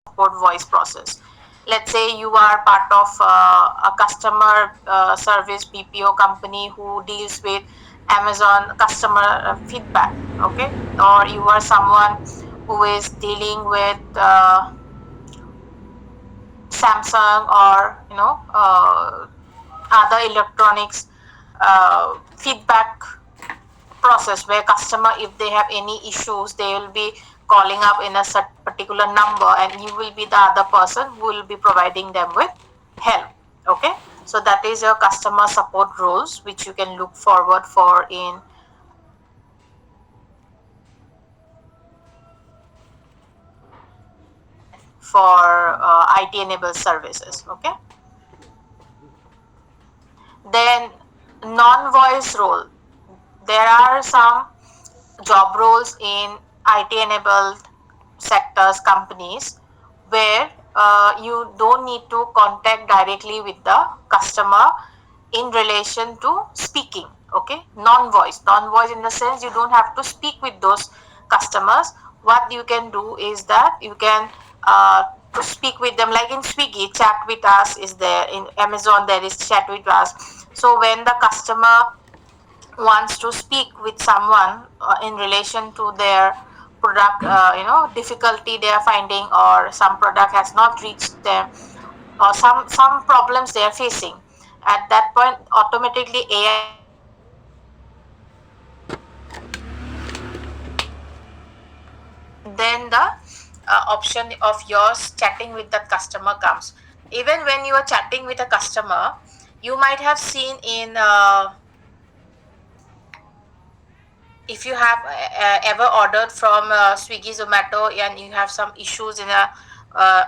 support voice process. Let's say you are part of a customer service BPO company who deals with Amazon customer feedback, okay, or you are someone who is dealing with Samsung or other electronics feedback process, where customer, if they have any issues, they will be calling up in a particular number, and you will be the other person who will be providing them with help. Okay, so that is your customer support roles, which you can look forward for in for IT enabled services. Okay, then non-voice role. There are some job roles in IT enabled sectors, companies, where you don't need to contact directly with the customer in relation to speaking. Okay, non-voice in the sense you don't have to speak with those customers. What you can do is that you can to speak with them, like in Swiggy, chat with us is there, in Amazon there is chat with us. So when the customer wants to speak with someone in relation to their product, difficulty they are finding, or some product has not reached them, or some problems they are facing, at that point automatically AI will be connecting with the then the option of yours chatting with that customer comes. Even when you are chatting with a customer, you might have seen in if you have ever ordered from Swiggy, Zomato, and you have some issues in a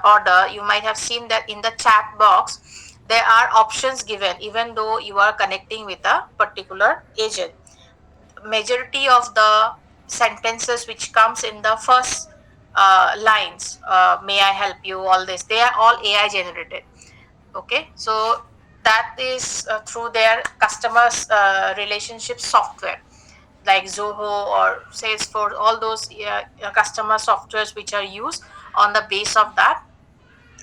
order, you might have seen that in the chat box there are options given, even though you are connecting with a particular agent. Majority of the sentences which comes in the first lines, may I help you, all this, they are all AI generated. Okay, so that is through their customers relationship software, like Zoho or Salesforce, all those customer softwares which are used. On the base of that,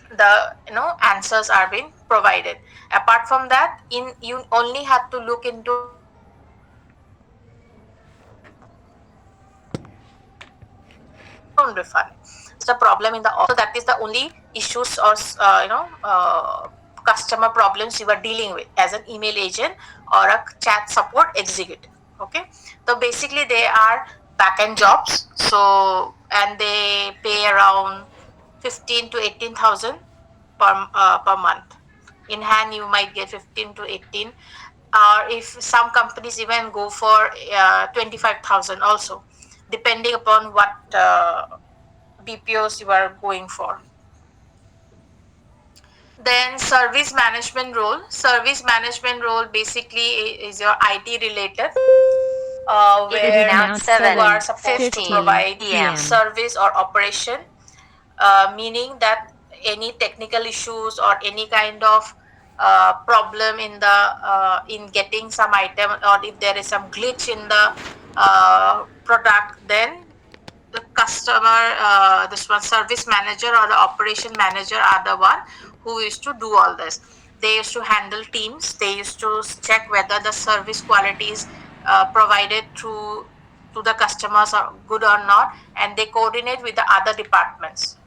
the answers are being provided. Apart from that, in you only have to look into refund. It's a problem in the so that is the only issues or customer problems you are dealing with as an email agent or a chat support executive. Okay, so basically they are back-end jobs, so and they pay around 15 to 18,000 per month. In hand you might get 15 to 18, or if some companies even go for 25,000 also, depending upon what BPOs you are going for. Then service management role basically is your IT related, It is where now you are supposed to 7:15 provide p.m. service or operation, meaning that any technical issues or any kind of problem in the in getting some item, or if there is some glitch in the product, then the customer, this one service manager or the operation manager are the one who used to do all this. They used to handle teams, they used to check whether the service quality is provided to the customers are good or not, and they coordinate with the other departments.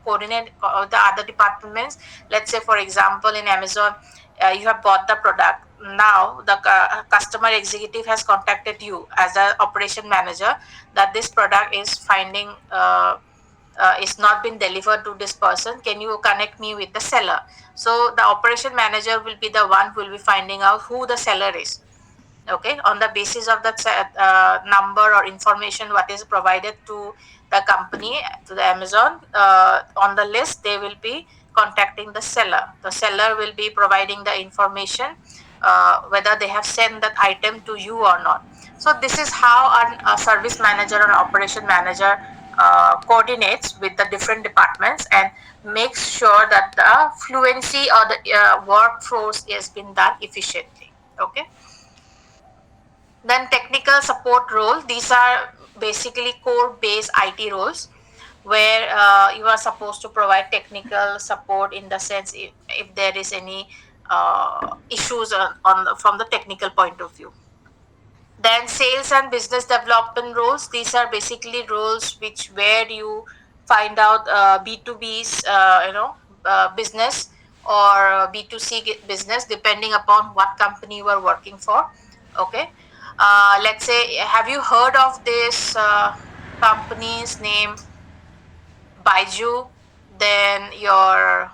Coordinate the other departments. Let's say for example in Amazon, you have bought the product. Now the customer executive has contacted you as the operation manager, that this product is finding is not been delivered to this person, can you connect me with the seller? So the operation manager will be the one who will be finding out who the seller is. Okay, on the basis of that number or information what is provided to the company, to the Amazon, on the list they will be contacting the seller will be providing the information, whether they have sent that item to you or not. So this is how a service manager or operation manager coordinates with the different departments and makes sure that the fluency or the workforce is being done efficiently. Okay, then technical support role. These are basically core based IT roles, where you are supposed to provide technical support in the sense if there is any issues from the technical point of view. Then sales and business development roles. These are basically roles which where you find out B2B's business or B2C business depending upon what company you are working for. Okay. Let's say, have you heard of this company's name Baiju? Then your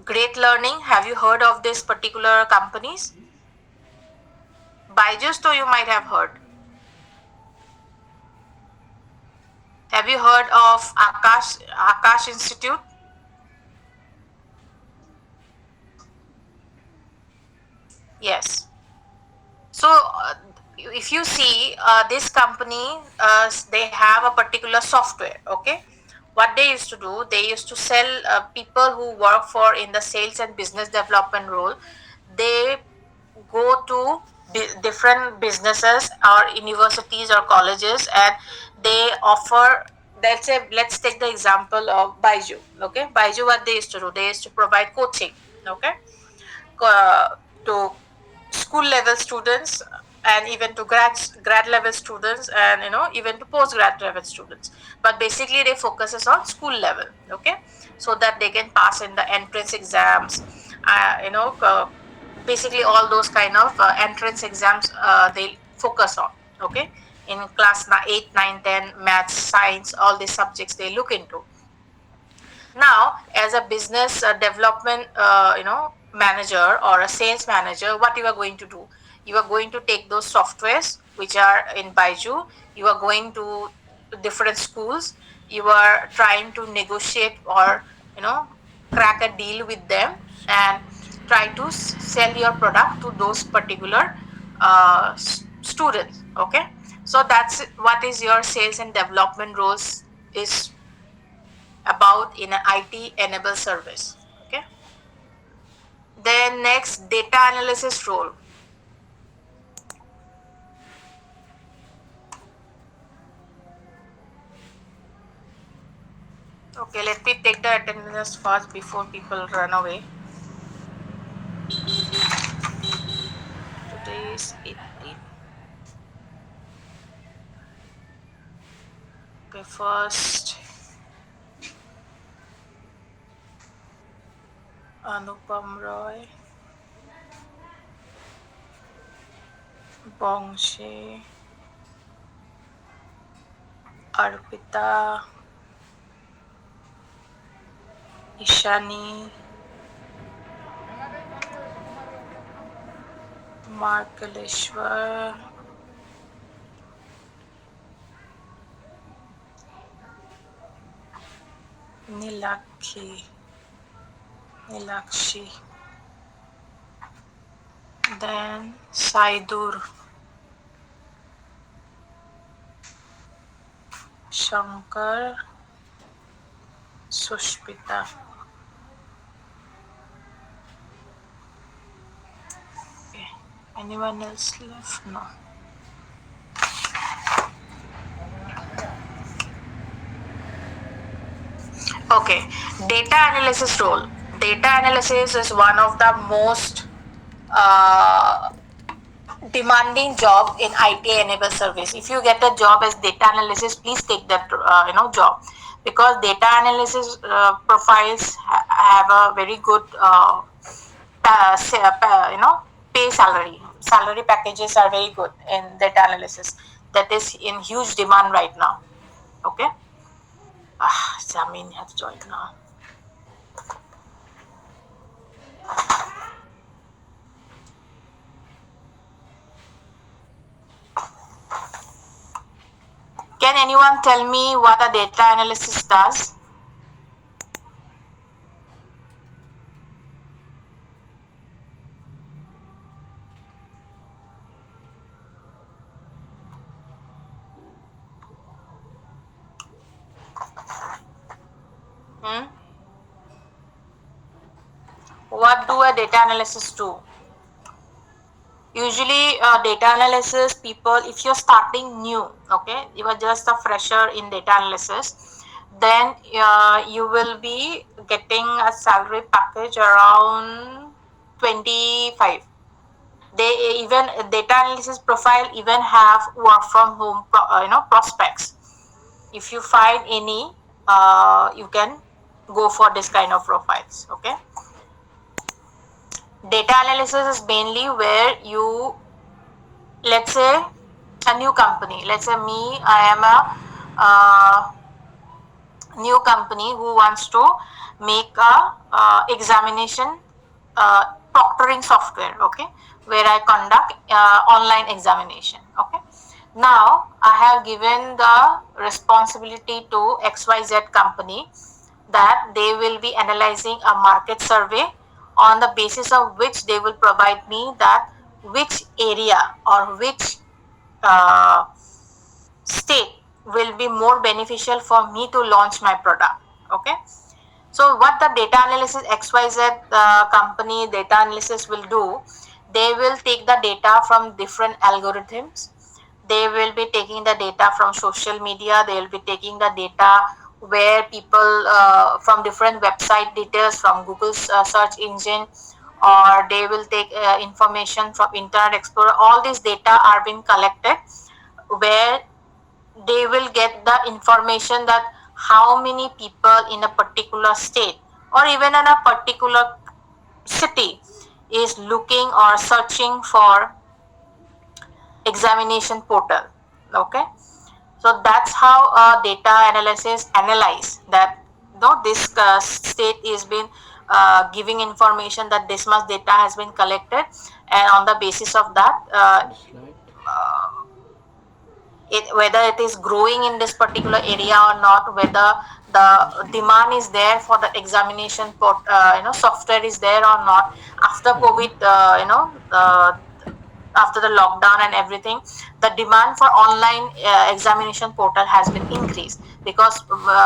Great Learning. Have you heard of this particular companies? Baiju's, though you might have heard. Have you heard of Akash Institute? Yes. So if you see this company, they have a particular software. Okay, what they used to do, they used to sell people who work for in the sales and business development role. They go to different businesses or universities or colleges, and they offer. Let's take the example of Baiju. Okay, Baiju, what they used to do, they used to provide coaching. Okay, uh, to school level students and even to grad level students, and even to post grad level students, but basically they focuses on school level. Okay, so that they can pass in the entrance exams, basically all those kind of entrance exams they focus on. Okay, in class 8 9 10, maths, science, all these subjects they look into. Now as a business development manager or a sales manager, what you are going to do, you are going to take those softwares which are in Baiju, you are going to different schools, you are trying to negotiate or you know crack a deal with them and try to sell your product to those particular students. Okay, so that's what is your sales and development roles is about in an IT enabled service. Okay. Then next, data analysis role. Okay, let me take the attendance first before people run away. Today is 18. Okay, first Anupam Roy, Bongshe, Arpita, Ishani, Markaleshwar, Nilakhi, Nilakshi, then Saidur, Shankar, Sushpita. Okay. Anyone else left? No. Okay. Data analysis role. Data analysis is one of the most uh, demanding job in IT enabled service. If you get a job as data analysis, please take that job, because data analysis profiles have a very good pay salary packages are very good in data analysis, that is in huge demand right now. Okay. Jamin has joined now. Can anyone tell me what a data analysis does? Hmm? What do a data analysis do? Usually data analysis people, if you're starting new, okay, you are just a fresher in data analysis, then you will be getting a salary package around 25. They even data analysis profile even have work from home prospects. If you find any, you can go for this kind of profiles. Okay, data analysis is mainly where you, let's say a new company, let's say me, I am a new company who wants to make a examination proctoring software, okay, where I conduct online examination. Okay, now I have given the responsibility to XYZ company that they will be analyzing a market survey, on the basis of which they will provide me that which area or which uh, state will be more beneficial for me to launch my product. Okay, so what the data analysis XYZ company data analysis will do, they will take the data from different algorithms, they will be taking the data from social media, they will be taking the data where people from different website details from Google's search engine, or they will take information from Internet Explorer. All these data are being collected, where they will get the information that how many people in a particular state or even in a particular city is looking or searching for examination portal. Okay, so that's how data analysis analyze that, no, this state is been giving information that this much data has been collected, and on the basis of that whether it is growing in this particular area or not, whether the demand is there for the examination software is there or not. After COVID, after the lockdown and everything, the demand for online examination portal has been increased, because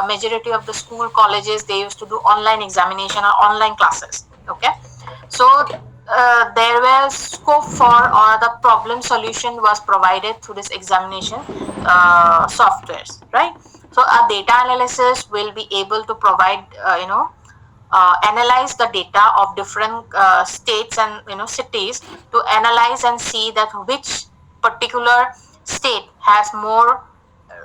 majority of the school colleges, they used to do online examination or online classes. Okay, so there was scope for, or the problem solution was provided through this examination softwares, right? So a data analysis will be able to provide analyze the data of different states and cities, to analyze and see that which particular state has more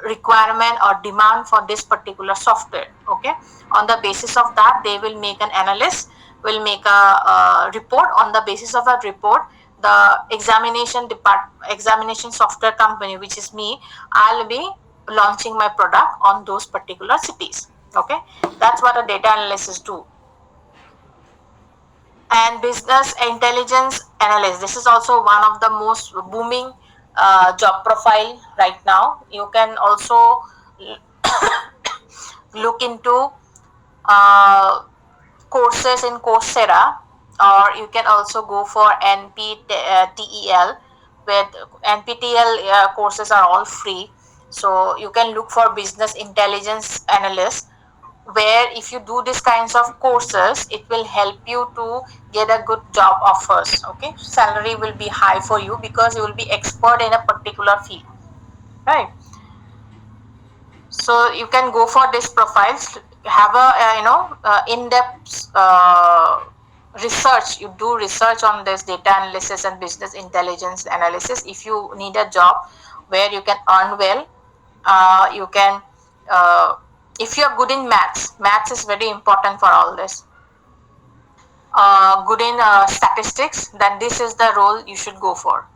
requirement or demand for this particular software. Okay, on the basis of that, they will make an analyst, will make a report. On the basis of a report, the examination software company, which is me, I'll be launching my product on those particular cities. Okay, that's what a data analysis do. And business intelligence analyst, this is also one of the most booming job profile right now. You can also look into uh, courses in Coursera, or you can also go for NPTEL, where NPTEL courses are all free. So you can look for business intelligence analyst, where if you do these kinds of courses, it will help you to get a good job offers. Okay, salary will be high for you because you will be expert in a particular field, right? So you can go for these profiles, have a in-depth research, you do research on this data analysis and business intelligence analysis. If you need a job where you can earn well, you can if you are good in maths is very important for all this, good in statistics, then this is the role you should go for.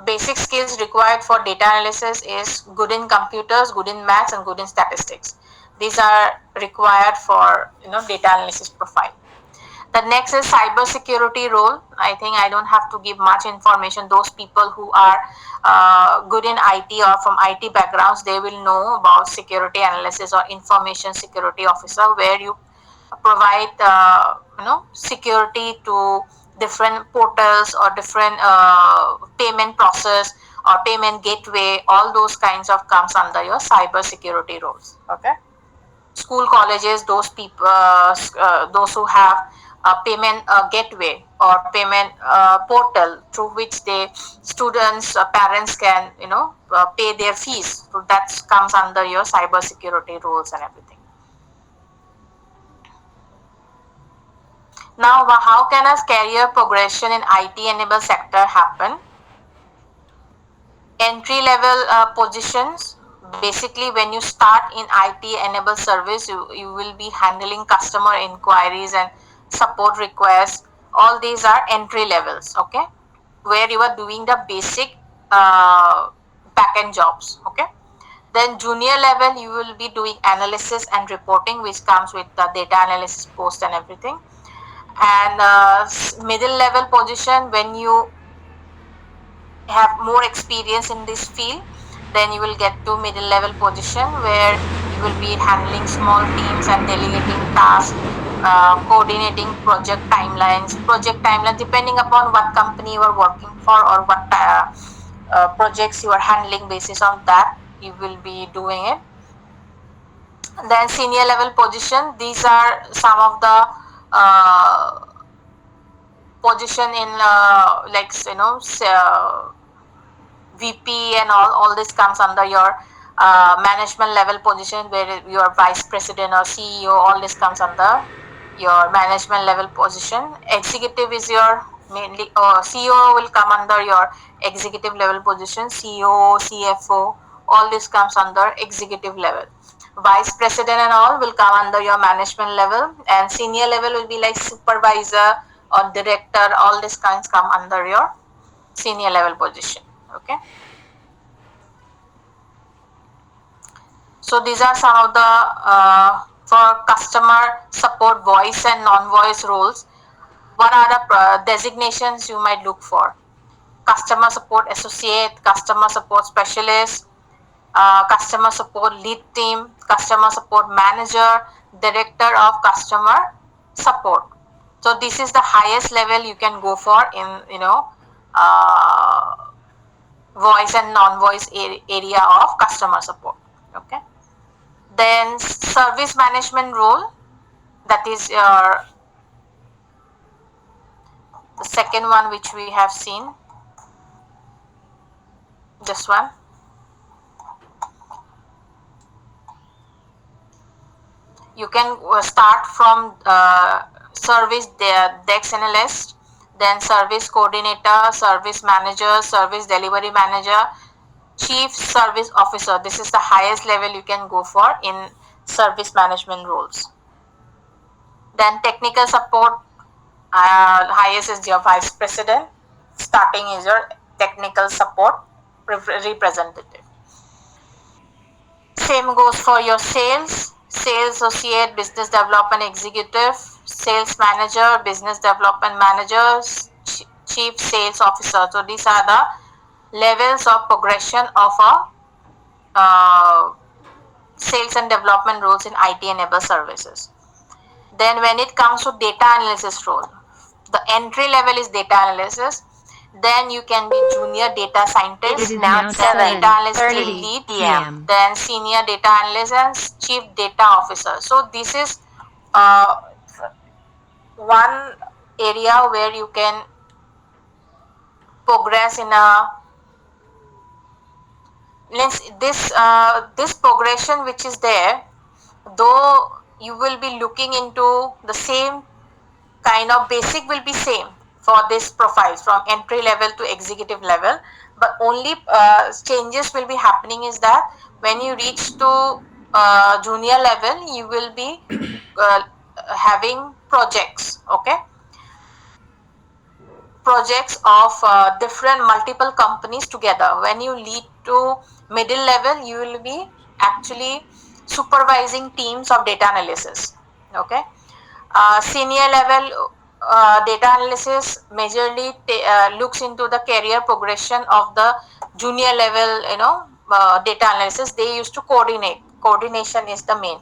Basic skills required for data analysis is good in computers, good in maths, and good in statistics. These are required for data analysis profile. The next is cybersecurity role. I think I don't have to give much information. Those people who are good in IT or from IT backgrounds, they will know about security analysis or information security officer, where you provide security to different portals or different payment process or payment gateway. All those kinds of comes under your cyber security roles. Okay, school colleges, those people those who have payment gateway or payment portal through which the students parents can pay their fees. So that comes under your cyber security rules and everything. Now, how can a career progression in IT enabled sector happen? Entry level positions. Basically, when you start in IT enabled service, you will be handling customer inquiries and support requests. All these are entry levels, okay, where you are doing the basic backend jobs, okay. Then junior level, you will be doing analysis and reporting, which comes with the data analysis post and everything. And middle level position, when you have more experience in this field, then you will get to middle level position where you will be handling small teams and delegating tasks, coordinating project timelines depending upon what company you are working for or what projects you are handling. Basis on that you will be doing it. Then senior level position, these are some of the position in like VP and all this comes under your management level position where your vice president or CEO, all this comes under your management level position. Executive is your mainly CEO will come under your executive level position. CEO, CFO, all this comes under executive level. Vice president and all will come under your management level, and senior level will be like supervisor or director. All these kinds come under your senior level position. Okay. So these are some of the for customer support voice and non-voice roles. What are the designations you might look for? Customer support associate, customer support specialist, customer support lead team, customer support manager, director of customer support. So this is the highest level you can go for in uh, voice and non-voice area of customer support. Okay. Then service management role, that is your the second one which we have seen. This one. You can start from service desk analyst, then service coordinator, service manager, service delivery manager, chief service officer. This is the highest level you can go for in service management roles. Then technical support, highest is your vice president. Starting is your technical support representative. Same goes for your sales associate, business development executive, sales manager, business development manager, chief sales officer. So these are the levels of progression of a sales and development roles in IT enabled services. Then when it comes to data analysis role, the entry level is data analysis. Then you can be junior data It scientist, is now then data analyst 7:30 lead, p.m. then senior data analyst and chief data officer. So this is uh, one area where you can progress in a this progression which is there, though you will be looking into the same kind of basic will be same for this profiles from entry level to executive level, but only changes will be happening is that when you reach to junior level you will be uh, having projects, okay, projects of different multiple companies together. When you lead to middle level you will be actually supervising teams of data analysis, okay. Senior level data analysis majorly looks into the career progression of the junior level, data analysis. They used to coordination is the main.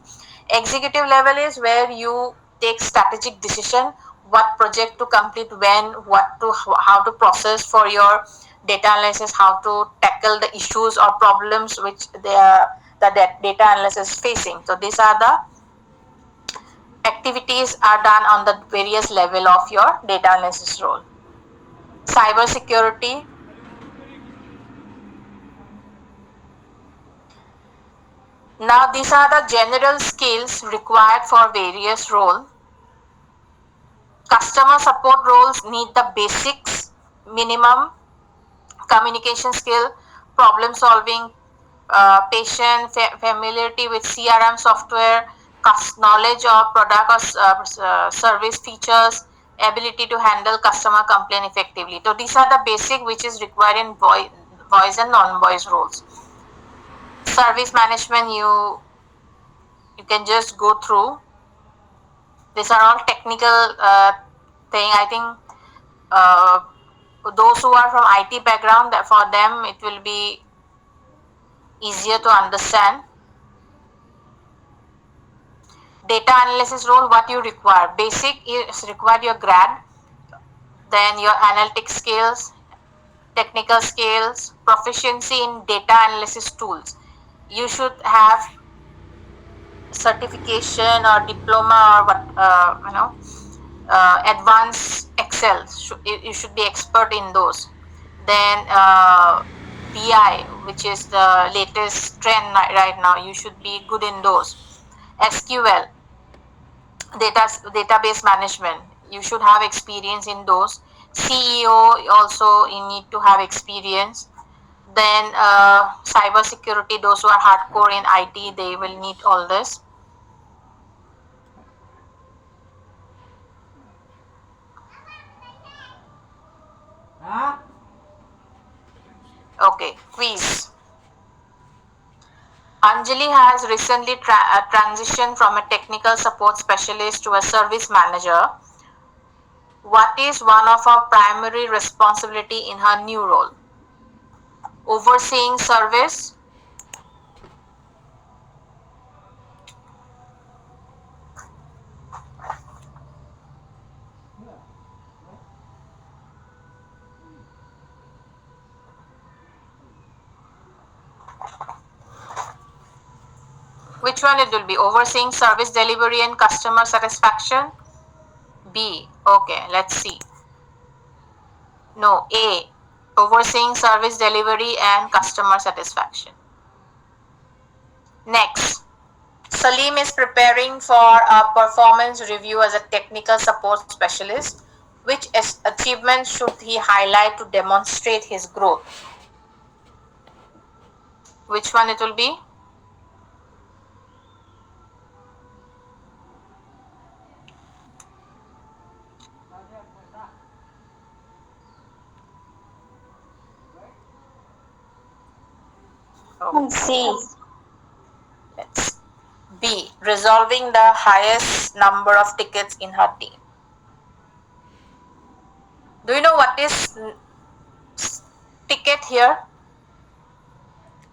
Executive level is where you take strategic decision, what project to complete when, what to how to process for your data analysis, how to tackle the issues or problems which the data analysis is facing. So these are the activities are done on the various level of your data analysis role. Cyber security. Now these are the general skills required for various roles. Customer support roles need the basics, minimum communication skill, problem solving, patient familiarity with CRM software, knowledge of product or service features, ability to handle customer complaint effectively. So these are the basic which is required in voice and non-voice roles. Service management, you can just go through. These are all technical thing. I think those who are from IT background, that for them it will be easier to understand. Data analysis role, what you require. Basic is required your grad, then your analytic skills, technical skills, proficiency in data analysis tools. You should have certification or diploma or what advanced Excel. You should be expert in those. Then BI, which is the latest trend right now, you should be good in those. SQL, database management, you should have experience in those. CEO also you need to have experience. Then cyber security, those who are hardcore in IT, they will need all this. Okay, quiz. Anjali has recently transitioned from a technical support specialist to a service manager. What is one of her primary responsibility in her new role? Overseeing service. Which one it will be? Overseeing service delivery and customer satisfaction? B. Okay, let's see. No, A. Overseeing service delivery and customer satisfaction. Next. Salim is preparing for a performance review as a technical support specialist. Which achievements should he highlight to demonstrate his growth? Which one it will be? C. Let's B. Resolving the highest number of tickets in her team. Do you know what is ticket here?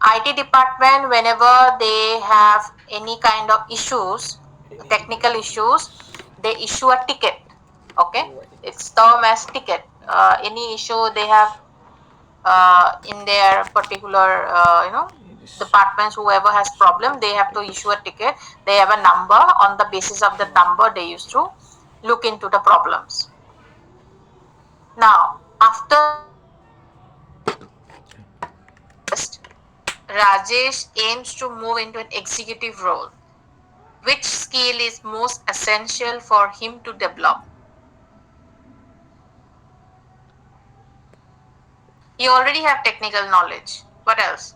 IT department, whenever they have any kind of issues, technical issues, they issue a ticket. Okay, it's termed as ticket. Any issue they have in their particular, departments, whoever has problem, they have to issue a ticket. They have a number. On the basis of the number, they used to look into the problems. Now, after Rajesh aims to move into an executive role. Which skill is most essential for him to develop? He already have technical knowledge. What else?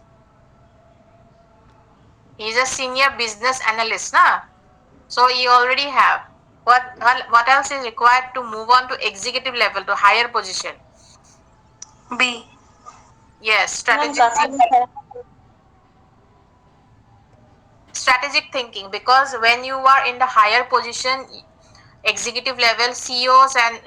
He is a senior business analyst, na? So he already have. What else is required to move on to executive level to higher position? B. Yes, strategic thinking, because when you are in the higher position, executive level, CEOs and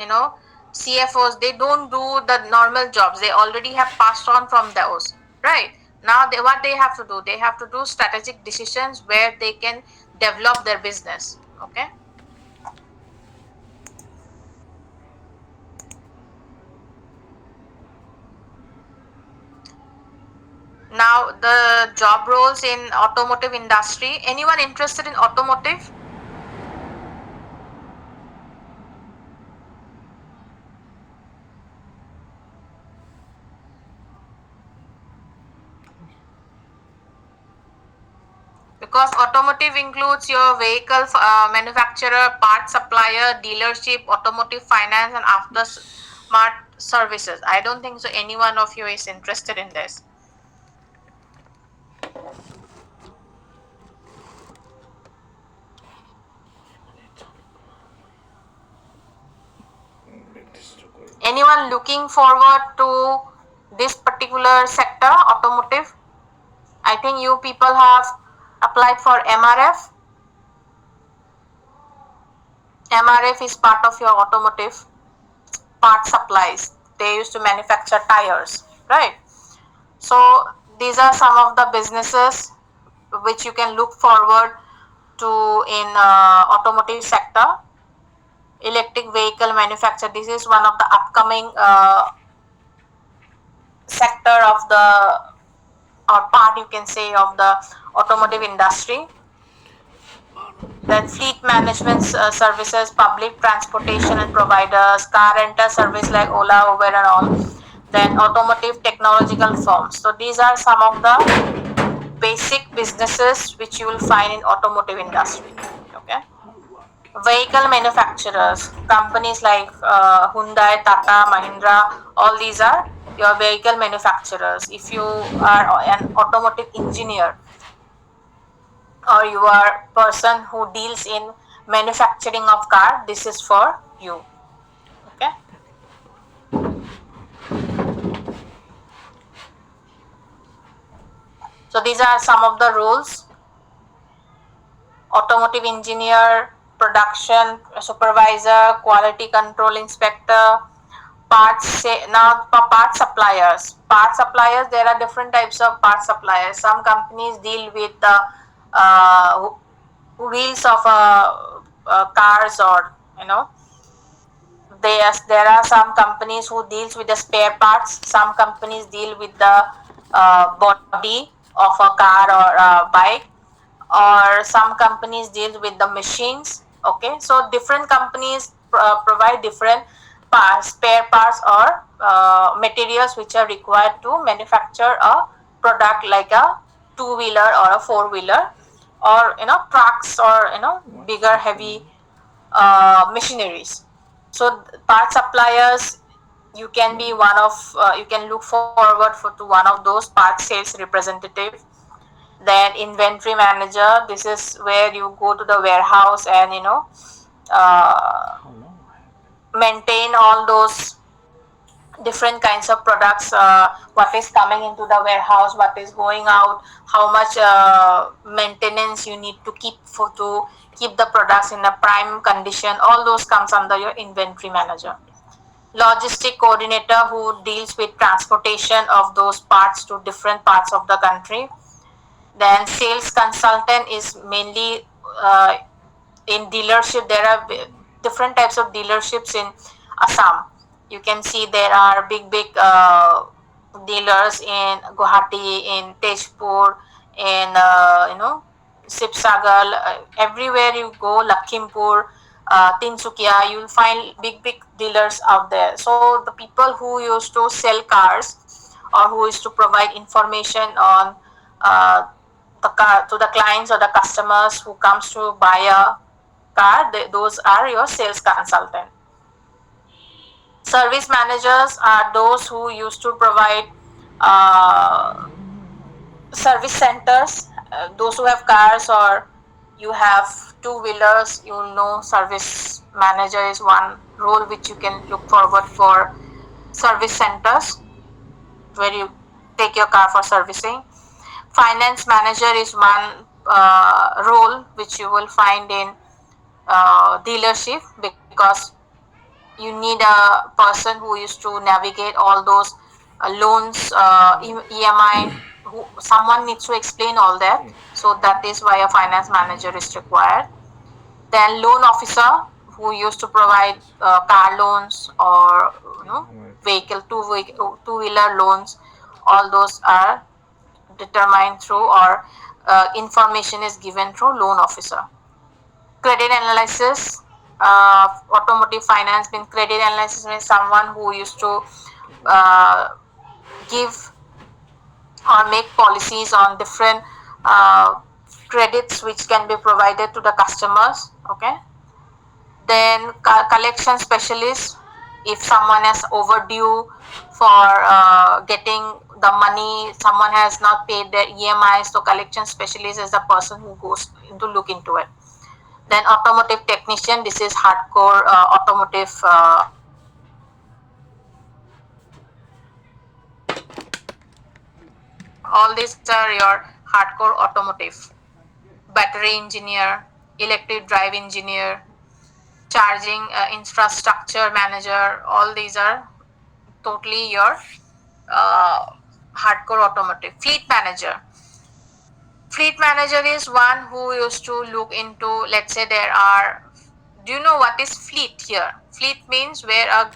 CFOs, they don't do the normal jobs. They already have passed on from those, right? Now what they have to do, they have to do strategic decisions where they can develop their business. Okay. Now the job roles in automotive industry. Anyone interested in automotive? because automotive includes your vehicle manufacturer, part supplier, dealership, automotive finance, and after smart services. I don't think so any one of you is interested in this. Anyone looking forward to this particular sector, automotive? I think you people have applied for MRF. MRF is part of your automotive part supplies. They used to manufacture tires, right? So these are some of the businesses which you can look forward to in automotive sector. Electric vehicle manufacture. This is one of the upcoming sector of the, or part you can say, of the automotive industry. Then fleet management services, public transportation and providers, car rental service like Ola, Uber and all. Then automotive technological firms. So these are some of the basic businesses which you will find in automotive industry. Okay. Vehicle manufacturers, companies like Hyundai, Tata, Mahindra, all these are your vehicle manufacturers. If you are an automotive engineer or you are person who deals in manufacturing of car, this is for you. Okay. So these are some of the roles: automotive engineer, production supervisor, quality control inspector, part suppliers. Part suppliers, there are different types of part suppliers. Some companies deal with the uh, wheels of cars, or there are some companies who deals with the spare parts. Some companies deal with the body of a car or a bike, or some companies deal with the machines. Okay, so different companies provide different spare parts or materials which are required to manufacture a product like a two-wheeler or a four-wheeler, or trucks, or bigger heavy machineries. So part suppliers, you can be one of you can look forward to one of those part sales representative. Then inventory manager, this is where you go to the warehouse and uh, maintain all those different kinds of products, what is coming into the warehouse, what is going out, how much maintenance you need to keep to keep the products in a prime condition. All those comes under your inventory manager. Logistic coordinator, who deals with transportation of those parts to different parts of the country. Then sales consultant is mainly in dealership. There are different types of dealerships in Assam. You can see there are big dealers in Guwahati, in Tezpur, in Sibsagal. Everywhere you go, Lakhimpur, Tinsukia, you will find big dealers out there. So the people who used to sell cars, or who used to provide information on uh, the car to the clients or the customers who comes to buy a car, those are your sales consultant. Service managers are those who used to provide service centers. Those who have cars, or you have two wheelers, you know, service manager is one role which you can look forward for. Service centers where you take your car for servicing. Finance manager is one role which you will find in dealership, because you need a person who used to navigate all those loans, EMI. Someone needs to explain all that. So that is why a finance manager is required. Then loan officer, who used to provide car loans, or vehicle two-wheeler loans. All those are determined through, or information is given through loan officer. Credit analysis, automotive finance means credit analysis means someone who used to uh, give or make policies on different credits which can be provided to the customers. Okay, then collection specialist, if someone is overdue for getting the money, someone has not paid their EMI, so collection specialist is the person who goes to look into it. Then automotive technician, this is hardcore automotive. All these are your hardcore automotive. Battery engineer, electric drive engineer, charging infrastructure manager, all these are totally your uh, hardcore automotive. Fleet manager. Fleet manager is one who used to look into, let's say there are, do you know what is fleet here? Fleet means where a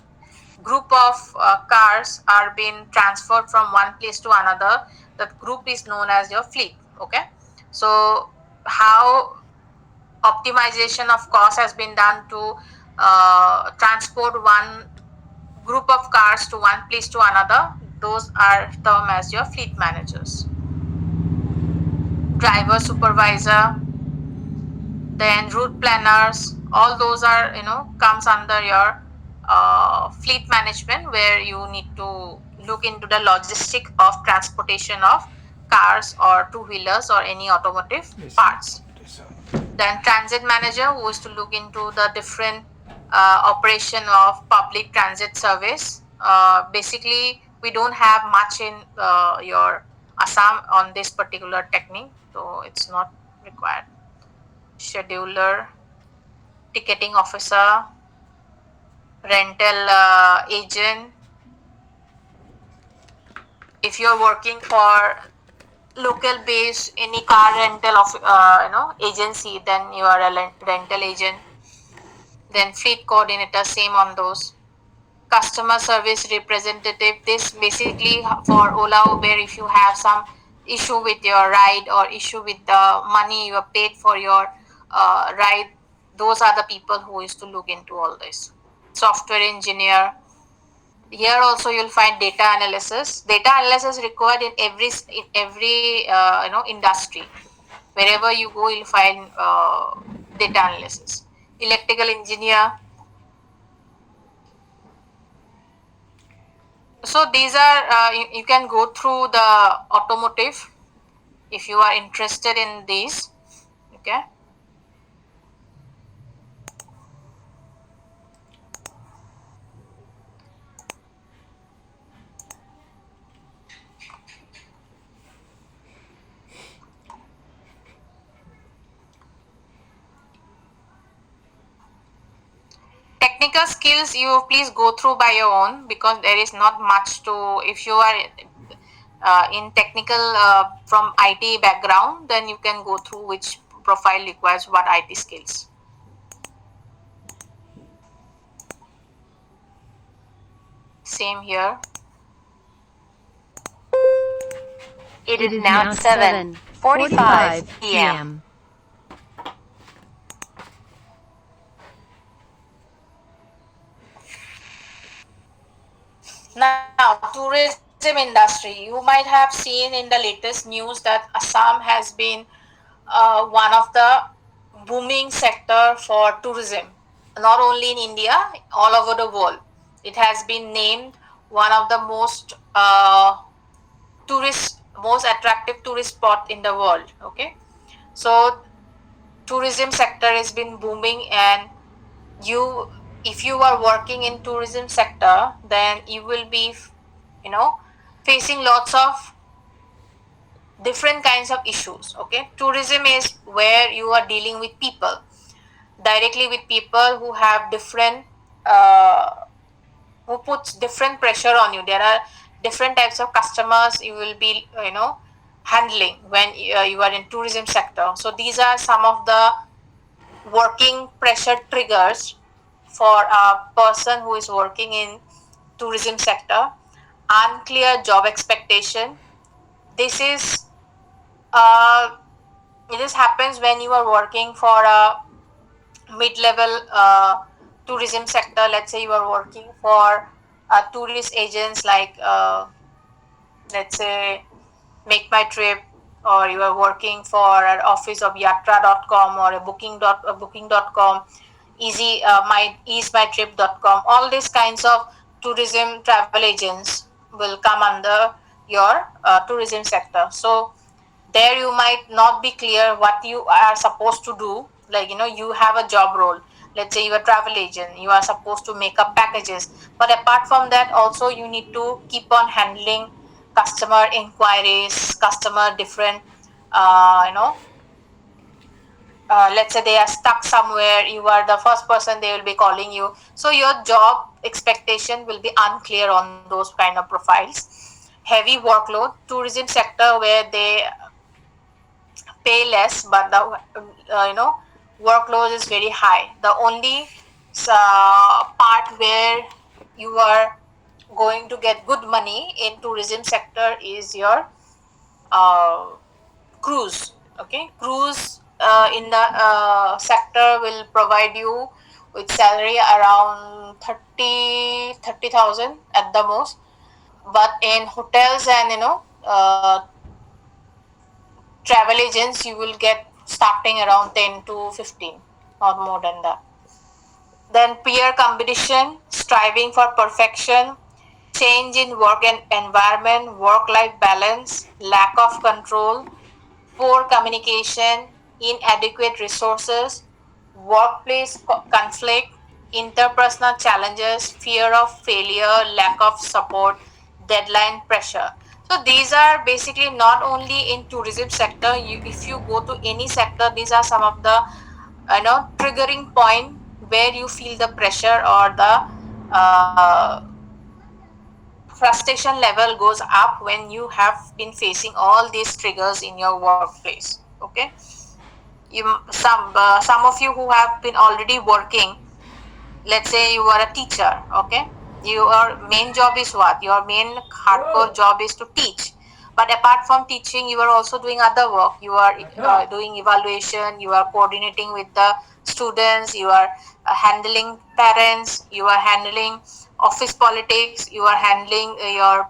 group of cars are being transferred from one place to another. That group is known as your fleet. Okay, so how optimization of cost has been done to transport one group of cars to one place to another, those are termed as your fleet managers. Driver supervisor, then route planners, all those are, comes under your fleet management, where you need to look into the logistic of transportation of cars or two wheelers or any automotive parts. Then transit manager, who is to look into the different operation of public transit service. Basically, we don't have much in your Assam on this particular technique, so it's not required. Scheduler, ticketing officer, rental agent. If you're working for local base any car rental of agency, then you are a rental agent. Then fleet coordinator, same on those. Customer service representative, this basically for Ola Uber, if you have some issue with your ride or issue with the money you have paid for your ride, those are the people who is to look into all this. Software engineer, here also you'll find data analysis. Data analysis required in every industry. Wherever you go, you'll find data analysis. Electrical engineer. So these are you can go through the automotive if you are interested in these. Okay. Technical skills, you please go through by your own, because there is not much to, if you are in technical from IT background, then you can go through which profile requires what IT skills. Same here. It is now 7:45 p.m. Now, tourism industry. You might have seen in the latest news that Assam has been one of the booming sector for tourism, not only in India, all over the world. It has been named one of the most attractive tourist spot in the world. Okay, so tourism sector has been booming, and you, if you are working in tourism sector, then you will be you know facing lots of different kinds of issues. Okay, tourism is where you are dealing with people, directly with people who have different who puts different pressure on you. There are different types of customers you will be handling when you are in tourism sector. So these are some of the working pressure triggers for a person who is working in tourism sector. Unclear job expectation, this is uh, this happens when you are working for a mid-level tourism sector. Let's say you are working for tourist agents like let's say Make My Trip, or you are working for an office of yatra.com or a booking.com, easemytrip.com. All these kinds of tourism travel agents will come under your tourism sector. So there you might not be clear what you are supposed to do. Like, you have a job role. Let's say you are a travel agent, you are supposed to make up packages, but apart from that also you need to keep on handling customer inquiries, customer different, you know let's say they are stuck somewhere, you are the first person they will be calling you, so your job expectation will be unclear on those kind of profiles. Heavy workload, tourism sector where they pay less, but the workload is very high. The only part where you are going to get good money in tourism sector is your uh, cruise. Okay, cruise in the sector will provide you with salary around 30,000 at the most, but in hotels and travel agents you will get starting around 10 to 15, not more than that. Then peer competition, striving for perfection, change in work and environment, work life balance, lack of control, poor communication, inadequate resources, workplace conflict, interpersonal challenges, fear of failure, lack of support, deadline pressure. So these are basically not only in tourism sector. If you go to any sector, these are some of the triggering point where you feel the pressure or the uh, frustration level goes up when you have been facing all these triggers in your workplace. Okay, some of you who have been already working, let's say you are a teacher. Okay, your main job is what? Your main hardcore job is to teach, but apart from teaching you are also doing other work. You are doing evaluation, you are coordinating with the students, you are handling parents, you are handling office politics, you are handling your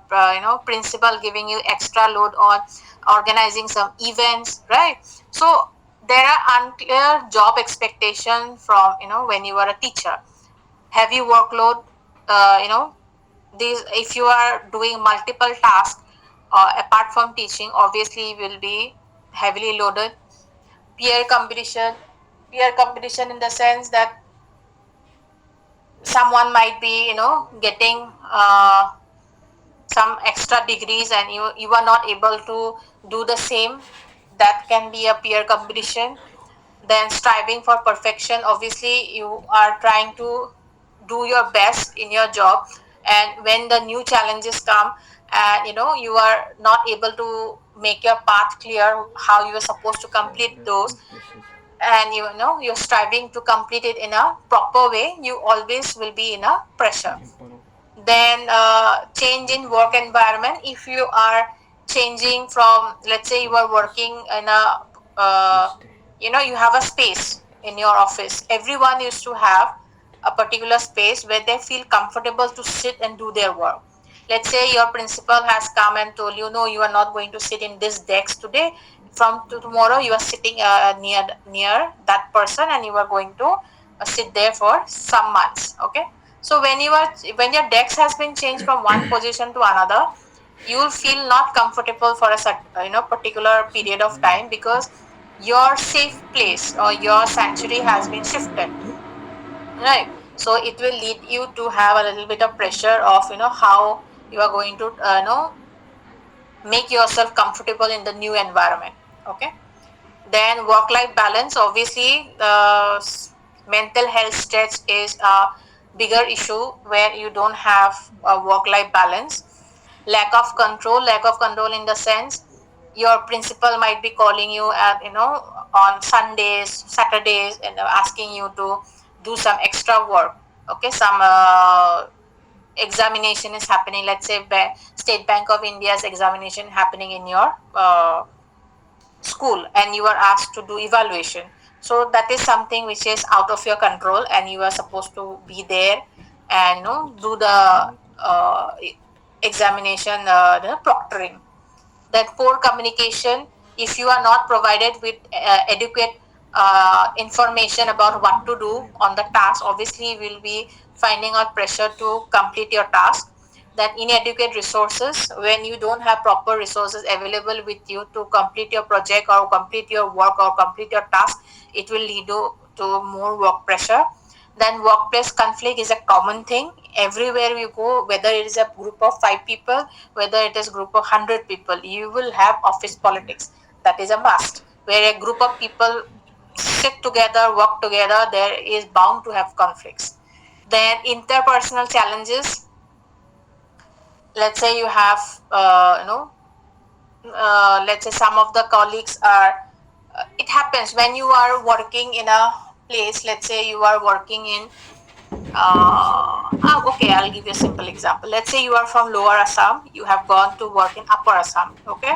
principal giving you extra load on organizing some events, right? So there are unclear job expectation from when you are a teacher. Heavy workload, these, if you are doing multiple tasks apart from teaching, obviously will be heavily loaded. peer competition Peer competition in the sense that someone might be getting some extra degrees and you are not able to do the same. That can be a peer competition. Then striving for perfection, obviously you are trying to do your best in your job, and when the new challenges come and you are not able to make your path clear how you are supposed to complete those, and you're striving to complete it in a proper way, you always will be in a pressure. Then change in work environment, if you are changing from, let's say you are working in a you have a space in your office. Everyone used to have a particular space where they feel comfortable to sit and do their work. Let's say your principal has come and told you, no, you are not going to sit in this desk today. From tomorrow you are sitting near that person and you are going to sit there for some months. Okay, so when your desk has been changed from one position to another, you will feel not comfortable for a particular period of time, because your safe place or your sanctuary has been shifted, right? So it will lead you to have a little bit of pressure of how you are going to make yourself comfortable in the new environment. Okay, then work life balance, obviously mental health stress is a bigger issue where you don't have a work life balance. Lack of control in the sense your principal might be calling you at on Sundays, Saturdays, and asking you to do some extra work. Okay, some examination is happening, let's say State Bank of India's examination happening in your school, and you are asked to do evaluation. So that is something which is out of your control and you are supposed to be there and do the examination, the proctoring. Then poor communication, If you are not provided with adequate information about what to do on the task, obviously you will be finding out pressure to complete your task. Then inadequate resources, when you don't have proper resources available with you to complete your project or complete your work or complete your task, it will lead to more work pressure. Then workplace conflict is a common thing everywhere you go, whether it is a group of 5 people, whether it is group of 100 people, you will have office politics. That is a must. Where a group of people sit together, work together, there is bound to have conflicts. Then interpersonal challenges. Let's say you have, let's say some of the colleagues are. It happens when you are working in a place. Let's say you are working in. Okay, I'll give you a simple example. Let's say you are from Lower Assam. You have gone to work in Upper Assam. Okay,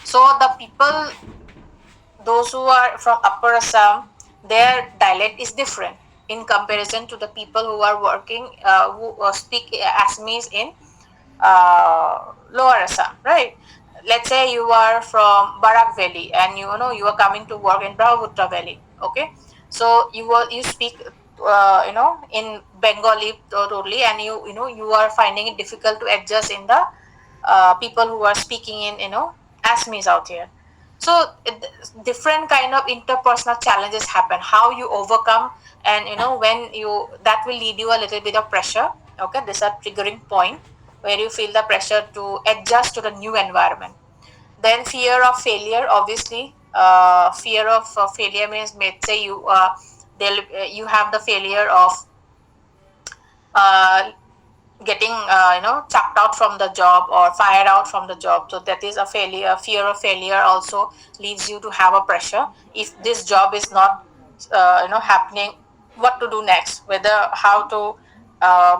so the people, those who are from Upper Assam, their dialect is different in comparison to the people who are working, who speak Assamese in Lower Assam, right? Let's say you are from Barak Valley and you know you are coming to work in Brahmaputra Valley. Okay, so you speak in Bengali totally, and you are finding it difficult to adjust in the people who are speaking in Assamese out here. So different kind of interpersonal challenges happen. How you overcome, and when you that will lead you a little bit of pressure. Okay, this is a triggering point where you feel the pressure to adjust to the new environment. Then fear of failure, obviously. Fear of failure means, let's say you have the failure of uh, getting chucked out from the job or fired out from the job. So that is a failure. Fear of failure also leads you to have a pressure. If this job is not happening, what to do next, whether how to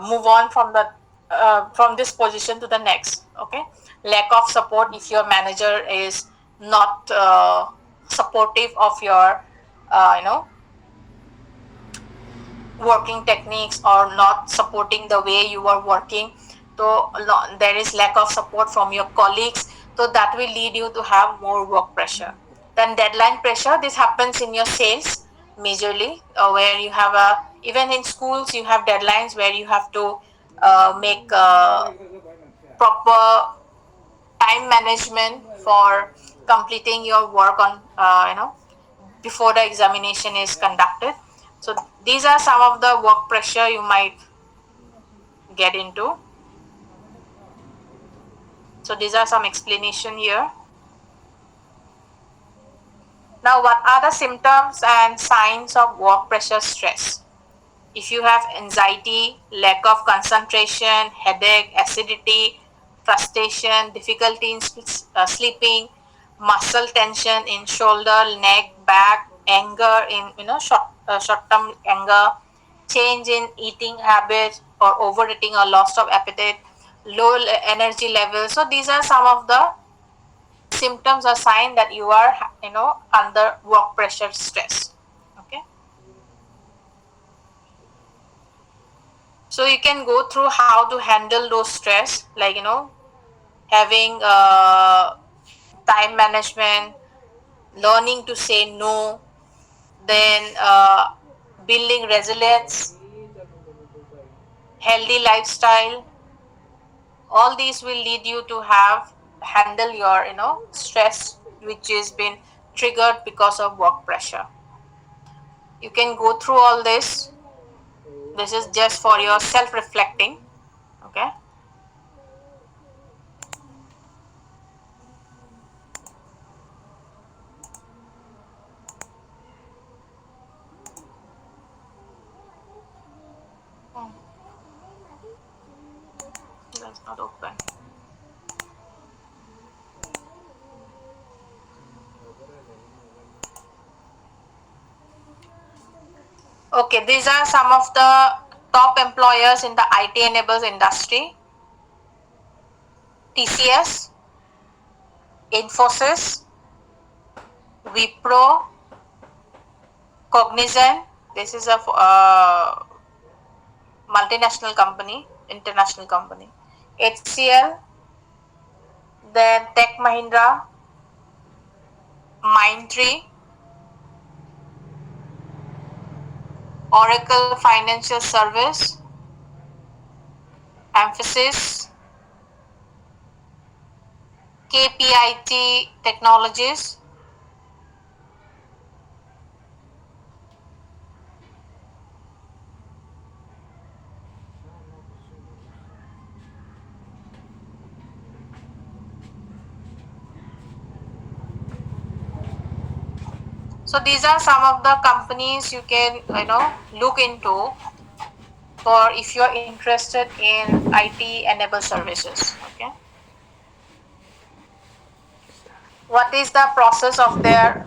move on from this position to the next. Okay, lack of support. If your manager is not supportive of your working techniques or not supporting the way you are working, so there is lack of support from your colleagues, so that will lead you to have more work pressure. Then deadline pressure, this happens in your sales majorly, where you have a, even in schools you have deadlines where you have to make proper time management for completing your work on before the examination is conducted. So these are some of the work pressure you might get into. So these are some explanation here. Now, what are the symptoms and signs of work pressure stress? If you have anxiety, lack of concentration, headache, acidity, frustration, difficulty in sleeping, muscle tension in shoulder, neck, back, anger in short-term anger, change in eating habits or overeating or loss of appetite, low energy levels. So these are some of the symptoms or sign that you are under work pressure stress. Okay. So you can go through how to handle those stress, like having time management, learning to say no, then building resilience, healthy lifestyle. All these will lead you to have handle your stress which is been triggered because of work pressure. You can go through all this. This is just for your self reflecting. Okay. That's not open. Okay, these are some of the top employers in the IT enables industry. TCS, Infosys, Wipro, Cognizant. This is a multinational company, international company. HCL, then Tech Mahindra, Mindtree, Oracle Financial Service, Emphasis, KPIT Technologies, so these are some of the companies you can look into for if you are interested in IT enabled services. Okay, what is the process of their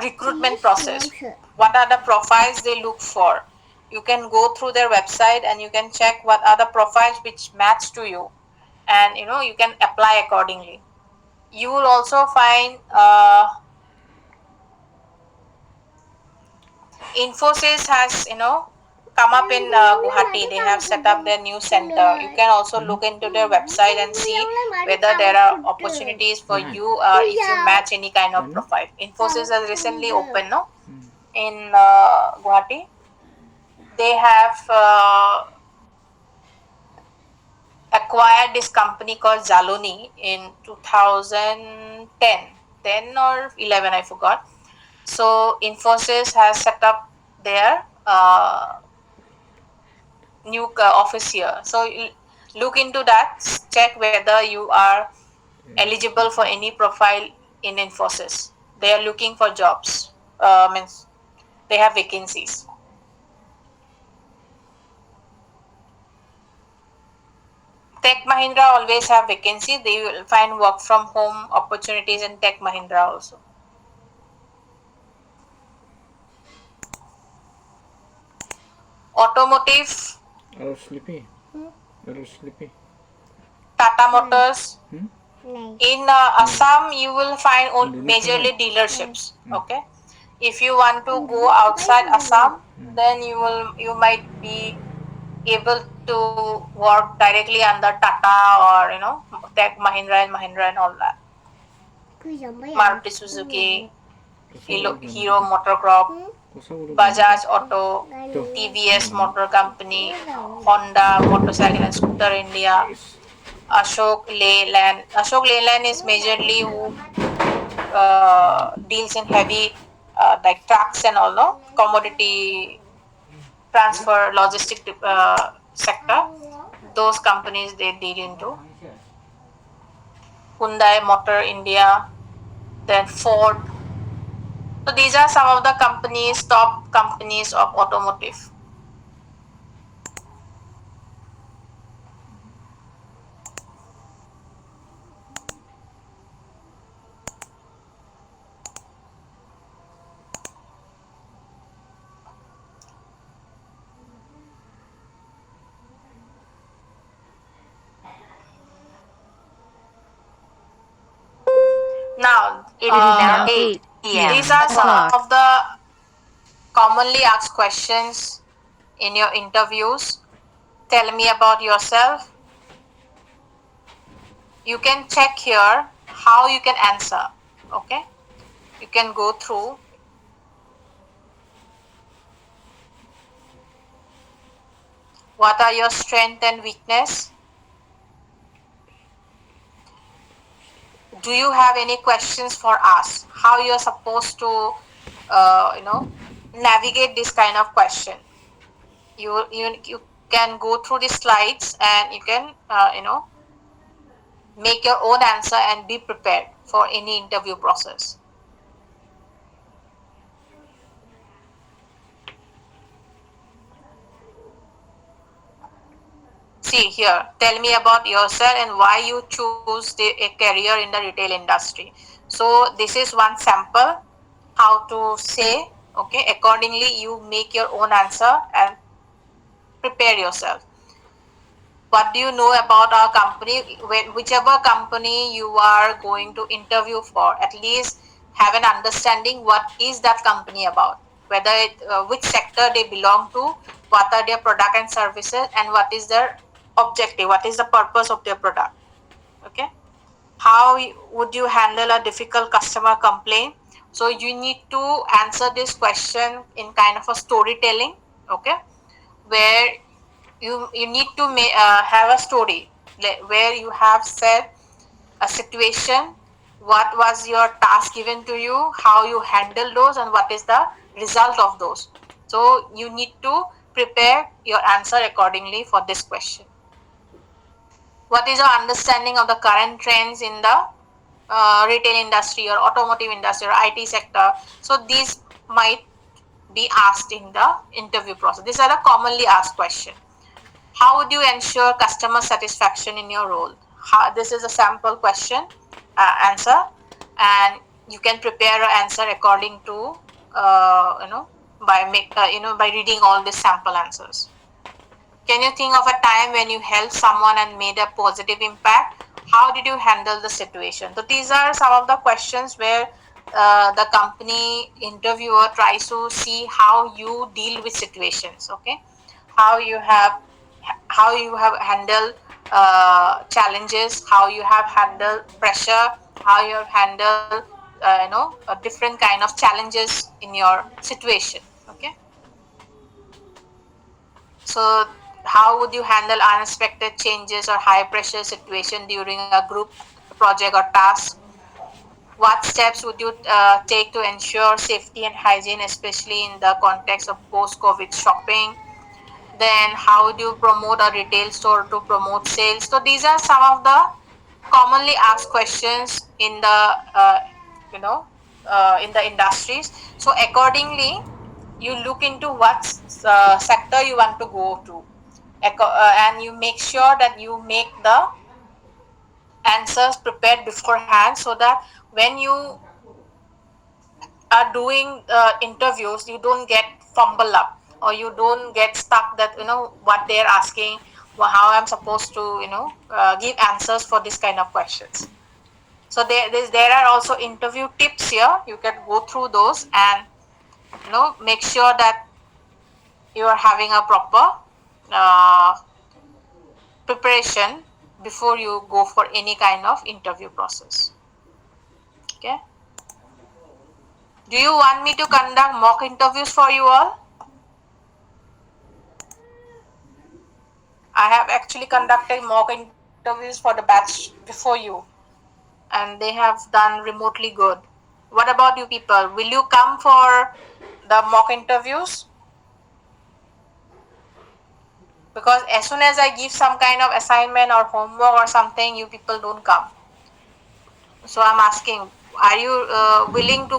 recruitment process? What are the profiles they look for? You can go through their website and you can check what are the profiles which match to you, and you can apply accordingly. You will also find Infosys has come up in Guwahati. They have set up their new center. You can also look into their website and see whether there are opportunities for you if you match any kind of profile. Infosys has recently opened in Guwahati. They have acquired this company called Zaloni in 2010, 10 or 11, I forgot. So Infosys has set up their new office here. So look into that, check whether you are eligible for any profile in Infosys. They are looking for jobs. Means they have vacancies. Tech Mahindra always have vacancy. They will find work from home opportunities in Tech Mahindra also. Automotive, Sleepy. Sleepy. Tata Motors. In Assam, you will find majorly dealerships. Okay, if you want to go outside Assam, then you might be able to work directly under Tata or Tech Mahindra and all that. Maruti Suzuki, Hero Motorcrop, Bajaj Auto, TVS Motor Company, Honda Motorcycle and Scooter India, Ashok Leyland. Ashok Leyland is majorly who deals in heavy like trucks and all, no? Commodity transfer, logistic sector. Those companies they deal into. Hyundai Motor India, then Ford. So these are some of the companies, top companies of automotive. Now, It is now 8 p.m. these are some o'clock. of the commonly asked questions in your interviews. Tell me about yourself. You can check here how you can answer. Okay, you can go through. What are your strength and weakness? Do you have any questions for us? How you are supposed to, navigate this kind of question? You can go through the slides and you can, make your own answer and be prepared for any interview process. See here, tell me about yourself and why you choose a career in the retail industry. So this is one sample how to say. Okay, accordingly you make your own answer and prepare yourself. What do you know about our company? Whichever company you are going to interview for, at least have an understanding what is that company about, whether which sector they belong to, what are their product and services, and what is their objective, what is the purpose of their product. Okay, how would you handle a difficult customer complaint? So you need to answer this question in kind of a storytelling, okay, where you need to have a story where you have said a situation, what was your task given to you, how you handle those, and what is the result of those. So you need to prepare your answer accordingly for this question. What is your understanding of the current trends in the retail industry or automotive industry or IT sector? So these might be asked in the interview process. These are the commonly asked questions. How would you ensure customer satisfaction in your role? This is a sample question answer, and you can prepare an answer according to by reading all the sample answers. Can you think of a time when you helped someone and made a positive impact? How did you handle the situation? So these are some of the questions where the company interviewer tries to see how you deal with situations. Okay, how you have handled challenges, how you have handled pressure, how you have handled a different kind of challenges in your situation. Okay, so how would you handle unexpected changes or high pressure situation during a group project or task? What steps would you take to ensure safety and hygiene, especially in the context of post-COVID shopping? Then how do you promote a retail store to promote sales? So these are some of the commonly asked questions in the in the industries. So accordingly, you look into what sector you want to go to, and you make sure that you make the answers prepared beforehand, so that when you are doing interviews, you don't get fumble up, or you don't get stuck that what they're asking, how I'm supposed to give answers for this kind of questions. So there are also interview tips here. You can go through those and make sure that you are having a proper uh, preparation before you go for any kind of interview process. Okay, do you want me to conduct mock interviews for you all? I have actually conducted mock interviews for the batch before you, and they have done remotely good. What about you people? Will you come for the mock interviews? Because as soon as I give some kind of assignment or homework or something, you people don't come. So I'm asking, are you willing to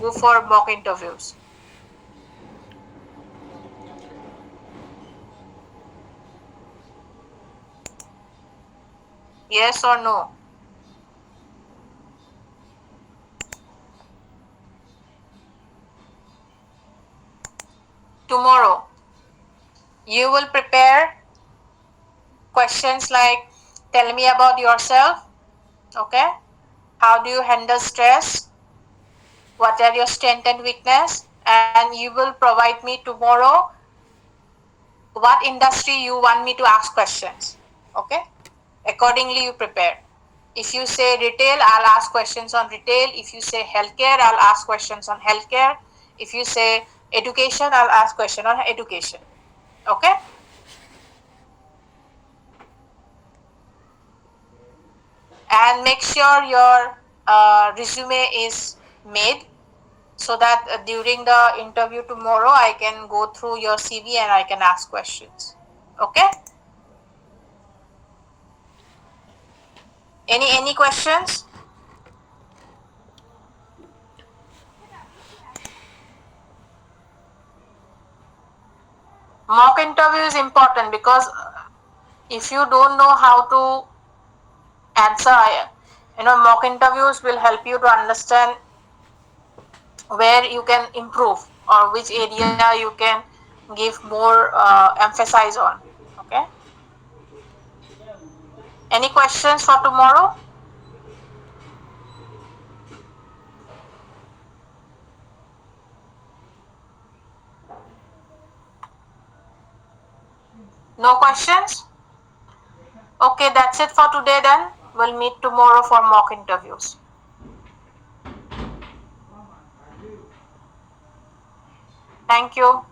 go for mock interviews? Yes or no? Tomorrow, you will prepare questions like, tell me about yourself. Okay, how do you handle stress, what are your strength and weakness, and you will provide me tomorrow what industry you want me to ask questions. Okay, accordingly you prepare. If you say retail, I'll ask questions on retail. If you say healthcare, I'll ask questions on healthcare. If you say education, I'll ask question on education. Okay, and make sure your resume is made, so that during the interview tomorrow I can go through your CV and I can ask questions. Okay, any questions? Mock interview is important because if you don't know how to answer, mock interviews will help you to understand where you can improve or which area you can give more emphasis on. Okay, any questions for tomorrow? No questions? Okay, that's it for today then. We'll meet tomorrow for mock interviews. Thank you.